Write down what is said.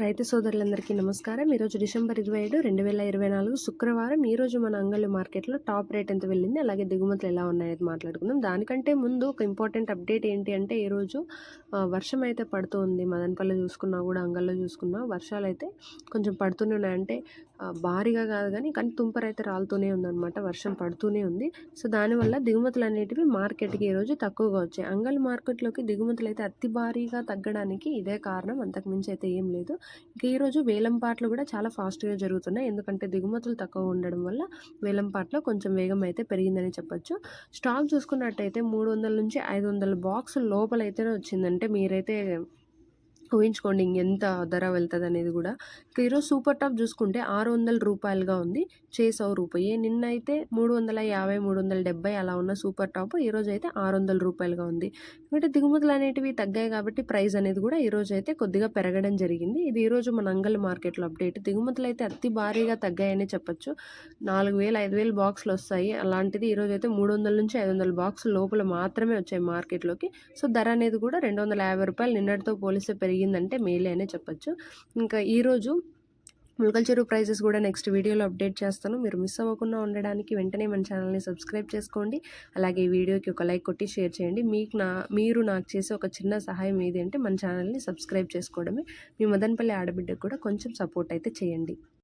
రైతు సోదరులందరికీ నమస్కారం. ఈరోజు డిసెంబర్ 27, 2024 శుక్రవారం. ఈరోజు మన అంగళ్ళు మార్కెట్‌లో టాప్ రేట్ ఎంత వెళ్ళింది, అలాగే దిగుమతులు ఎలా ఉన్నాయనేది మాట్లాడుకుందాం. దానికంటే ముందు ఒక ఇంపార్టెంట్ అప్డేట్ ఏంటి అంటే ఈరోజు వర్షం అయితే పడుతుంది. మదనపల్లి చూసుకున్నా కూడా, అంగల్లో చూసుకున్నా వర్షాలైతే కొంచెం పడుతూనే ఉన్నాయి. అంటే భారీగా కాదు కానీ తుంపరైతే రాలుతూనే ఉందన్నమాట. వర్షం పడుతూనే ఉంది. సో దానివల్ల దిగుమతులు అనేటివి మార్కెట్‌కి ఈరోజు తక్కువగా వచ్చాయి. అంగళ్ళు మార్కెట్‌లోకి దిగుమతులు అయితే అతి భారీగా తగ్గడానికి ఇదే కారణం, అంతకుమించి అయితే ఏం లేదు. ఇక ఈరోజు వేలంపాట్లు కూడా చాలా ఫాస్ట్‌గా జరుగుతున్నాయి. ఎందుకంటే దిగుమతులు తక్కువ ఉండడం వల్ల వేలంపాట్లో కొంచెం వేగం అయితే పెరిగిందని చెప్పొచ్చు. స్టాక్ చూసుకున్నట్టయితే 300-500 బాక్సుల లోపలైతేనే వచ్చిందంటే మీరైతే ఊహించుకోండి ఇంకెంత ధర వెళ్తదనేది గూడా. ఇక ఈరోజు సూపర్ టాప్ జూసుకుంటే రూ. 600 ఉంది. రూ. 600. నిన్నైతే 350, 370 అలా ఉన్న సూపర్ టాప్ ఈరోజైతే రూ. 600 ఉంది. అంటే దిగుమతులనేటివి తగ్గాయి కాబట్టి ప్రైస్ అనేది గూడా ఈరోజైతే కొద్దిగా పెరగడం జరిగింది. ఇది ఈరోజు మన అంగళ్ళ మార్కెట్‌లో అప్డేట్. దిగుమతులైతే అతి భారీగా తగ్గాయనే చెప్పొచ్చు. 4000, 5000 బాక్సులొస్తాయి. అలాంటిది ఈరోజైతే 300-500 బాక్సుల లోపల మాత్రమే వచ్చాయి మార్కెట్‌లోకి. సో ధర అనేది కూడా రూ. 250 నిన్నటితో పోలిస్తే పెరిగిందంటే మేలే అనే చెప్పొచ్చు. ఇంకా ఈరోజు ములకల చెరువు ప్రైజెస్ కూడా నెక్స్ట్ వీడియోలో అప్డేట్ చేస్తాను. మీరు మిస్ అవ్వకుండా ఉండడానికి వెంటనే మన ఛానల్ని సబ్స్క్రైబ్ చేసుకోండి. అలాగే ఈ వీడియోకి ఒక లైక్ కొట్టి షేర్ చేయండి. మీరు నాకు చేసే ఒక చిన్న సహాయం ఏది అంటే మన ఛానల్ని సబ్స్క్రైబ్ చేసుకోవడమే. మీ మదనపల్లి ఆడబిడ్డకు కూడా కొంచెం సపోర్ట్ అయితే చేయండి.